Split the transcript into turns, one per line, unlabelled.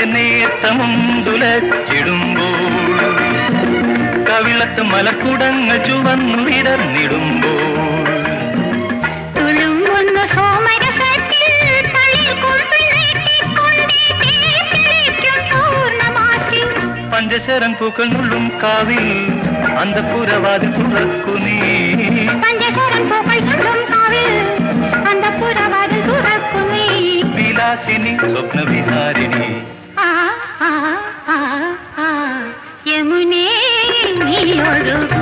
എന്റെ നേത്തമും തുലച്ചിടുമ്പോൾ കവിളത്ത് മലക്കുടങ്ങൾ ചുവന്നു വിടർന്നിടുമ്പോൾ പഞ്ചശരൻ പൂക്കൾ നുള്ളും കാവിൽ അന്തപുരവാതിൽ തുറക്കു നീ വിലാസിനി സ്വപ്നവിഹാരിണി
യമുനേ നീ ഒഴുകൂ